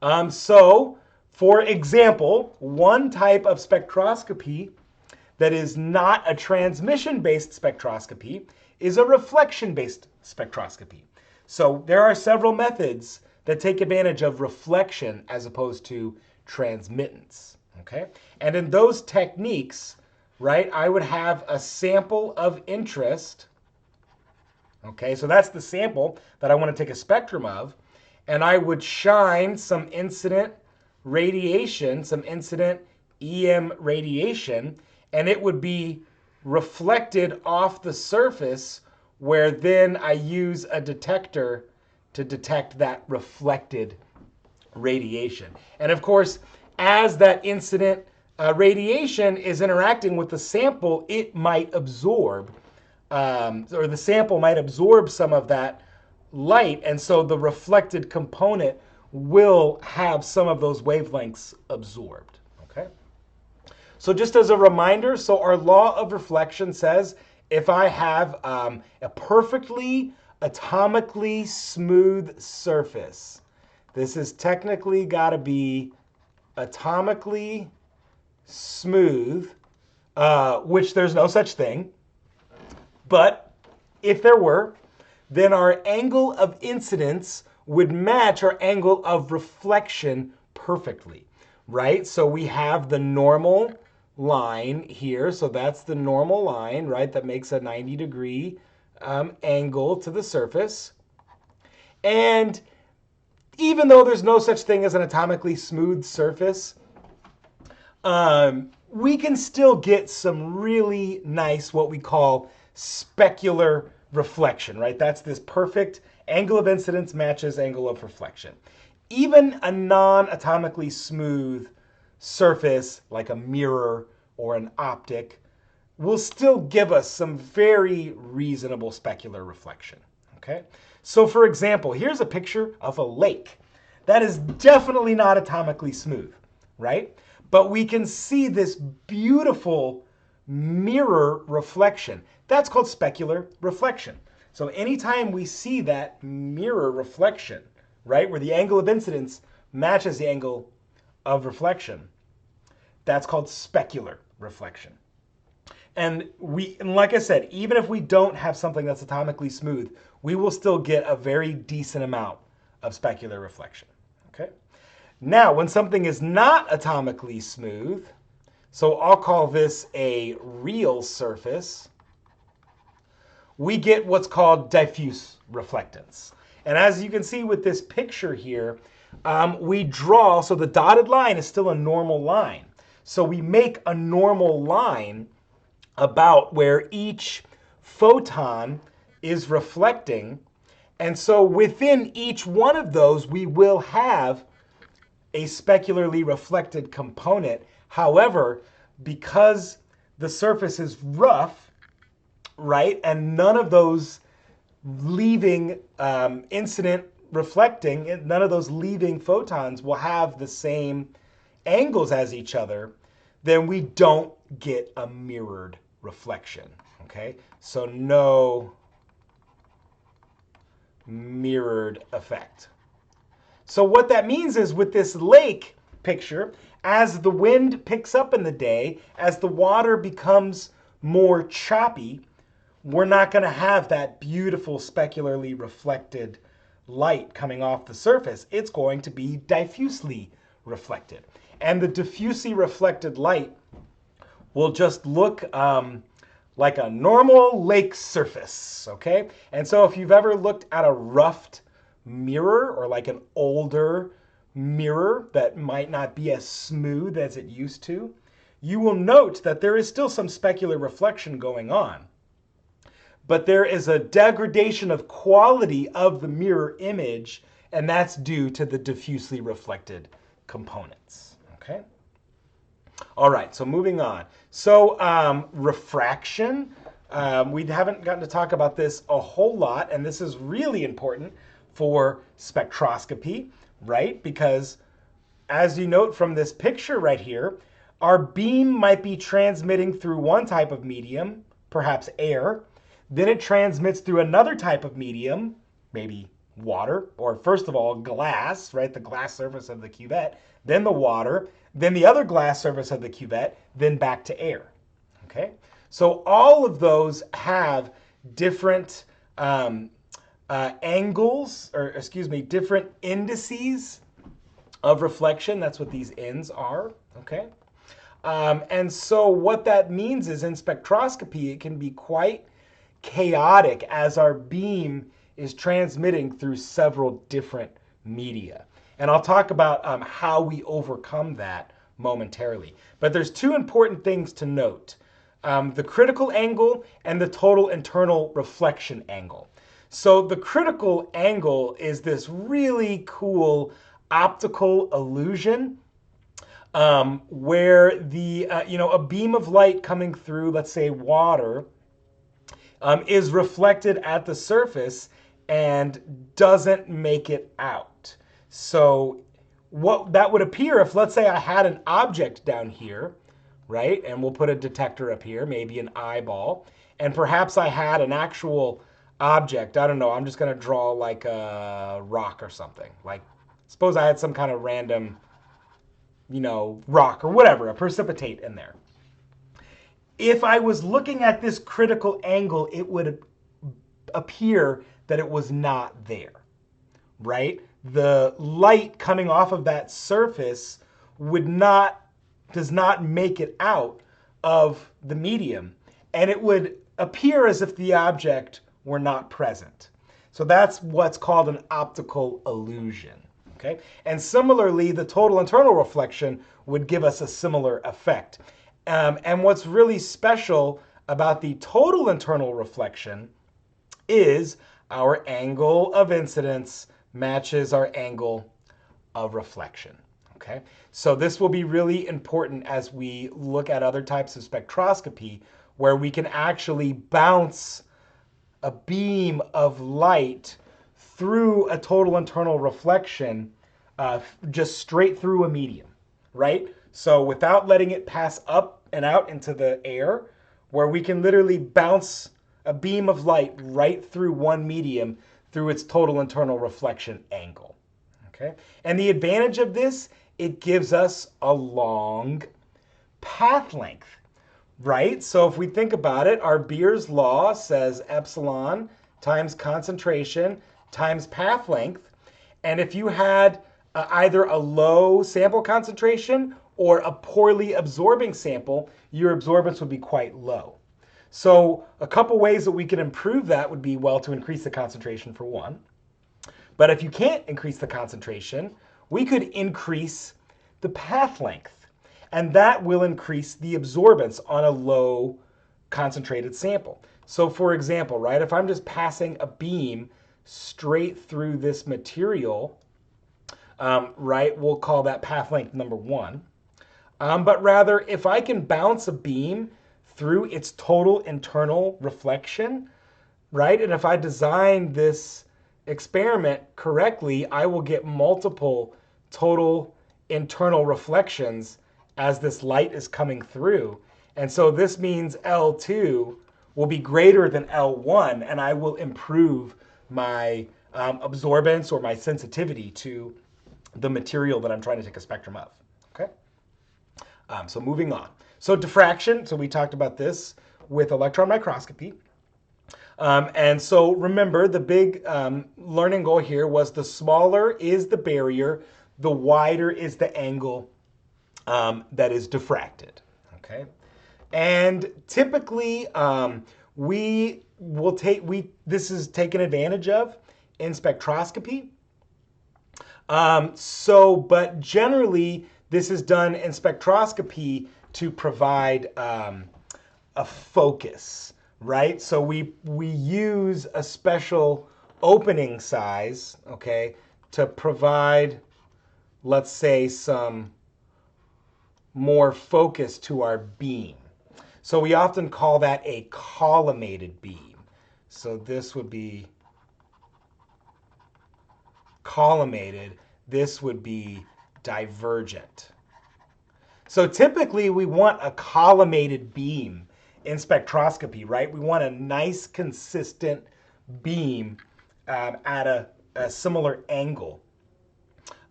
For example, one type of spectroscopy that is not a transmission-based spectroscopy is a reflection-based spectroscopy. So there are several methods that take advantage of reflection as opposed to transmittance, okay? And in those techniques, right, I would have a sample of interest, okay? So that's the sample that I want to take a spectrum of, and I would shine some incident radiation, some incident EM radiation, and it would be reflected off the surface, where then I use a detector to detect that reflected radiation. And of course, as that incident radiation is interacting with the sample, it might absorb, or the sample might absorb some of that light, and so the reflected component will have some of those wavelengths absorbed, okay? So just as a reminder, so our law of reflection says if I have a perfectly atomically smooth surface, this has technically got to be atomically smooth, which there's no such thing, but if there were, then our angle of incidence would match our angle of reflection perfectly, right? So we have the normal line here. So that's the normal line, right? That makes a 90-degree angle to the surface. And even though there's no such thing as an atomically smooth surface, we can still get some really nice, what we call specular reflection, right? That's this perfect angle of incidence matches angle of reflection. Even a non-atomically smooth surface, like a mirror or an optic, will still give us some very reasonable specular reflection, okay? So for example, here's a picture of a lake. That is definitely not atomically smooth, right? But we can see this beautiful mirror reflection. That's called specular reflection. So anytime we see that mirror reflection, right, where the angle of incidence matches the angle of reflection, that's called specular reflection. And like I said, even if we don't have something that's atomically smooth, we will still get a very decent amount of specular reflection, okay? Now, when something is not atomically smooth, so I'll call this a real surface, we get what's called diffuse reflectance. And as you can see with this picture here, we draw, so the dotted line is still a normal line. So we make a normal line about where each photon is reflecting. And so within each one of those, we will have a specularly reflected component. However, because the surface is rough, right, and none of those leaving incident reflecting, none of those leaving photons will have the same angles as each other, then we don't get a mirrored reflection, okay? So no mirrored effect. So what that means is with this lake picture, as the wind picks up in the day, as the water becomes more choppy, we're not going to have that beautiful specularly reflected light coming off the surface. It's going to be diffusely reflected. And the diffusely reflected light will just look like a normal lake surface, okay? And so if you've ever looked at a roughed mirror, or like an older mirror that might not be as smooth as it used to, you will note that there is still some specular reflection going on. But there is a degradation of quality of the mirror image, and that's due to the diffusely reflected components, okay? All right, so moving on. So refraction, we haven't gotten to talk about this a whole lot, and this is really important for spectroscopy, right? Because as you note from this picture right here, our beam might be transmitting through one type of medium, perhaps air, then it transmits through another type of medium, maybe water, or first of all, glass, right? The glass surface of the cuvette, then the water, then the other glass surface of the cuvette, then back to air, okay? So all of those have different angles, or excuse me, different indices of reflection. That's what these ends are, okay? And so what that means is in spectroscopy, it can be quite chaotic as our beam is transmitting through several different media. And I'll talk about how we overcome that momentarily. But there's two important things to note. The critical angle and the total internal reflection angle. So the critical angle is this really cool optical illusion where a beam of light coming through, let's say water, is reflected at the surface and doesn't make it out. So what that would appear if, let's say, I had an object down here, right? And we'll put a detector up here, maybe an eyeball, and perhaps I had an actual object. I don't know, I'm just gonna draw like a rock or something. Like, suppose I had some kind of random, rock or whatever, a precipitate in there. If I was looking at this critical angle, it would appear that it was not there, right? The light coming off of that surface does not make it out of the medium, and it would appear as if the object were not present. So that's what's called an optical illusion. Okay? And similarly, the total internal reflection would give us a similar effect. And what's really special about the total internal reflection is our angle of incidence matches our angle of reflection. Okay? So this will be really important as we look at other types of spectroscopy where we can actually bounce a beam of light through a total internal reflection just straight through a medium, right? So without letting it pass up and out into the air, where we can literally bounce a beam of light right through one medium through its total internal reflection angle, okay? And the advantage of this, it gives us a long path length, right? So if we think about it, our Beer's law says epsilon times concentration times path length. And if you had either a low sample concentration or a poorly absorbing sample, your absorbance would be quite low. So a couple ways that we can improve that would be, well, to increase the concentration for one. But if you can't increase the concentration, we could increase the path length. And that will increase the absorbance on a low concentrated sample. So for example, right, if I'm just passing a beam straight through this material, right, we'll call that path length number 1. But rather, if I can bounce a beam through its total internal reflection, right, and if I design this experiment correctly, I will get multiple total internal reflections as this light is coming through. And so this means L2 will be greater than L1, and I will improve my absorbance or my sensitivity to the material that I'm trying to take a spectrum of, okay? So moving on. So diffraction, so we talked about this with electron microscopy. And so remember, the big learning goal here was the smaller is the barrier, the wider is the angle that is diffracted, okay? And typically, this is taken advantage of in spectroscopy. But generally, this is done in spectroscopy to provide a focus, right? So we use a special opening size, okay, to provide, let's say, some more focus to our beam. So we often call that a collimated beam. So this would be collimated. This would be divergent. So typically we want a collimated beam in spectroscopy, right? We want a nice consistent beam at a similar angle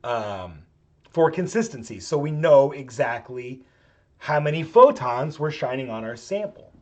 for consistency. So we know exactly how many photons were shining on our sample.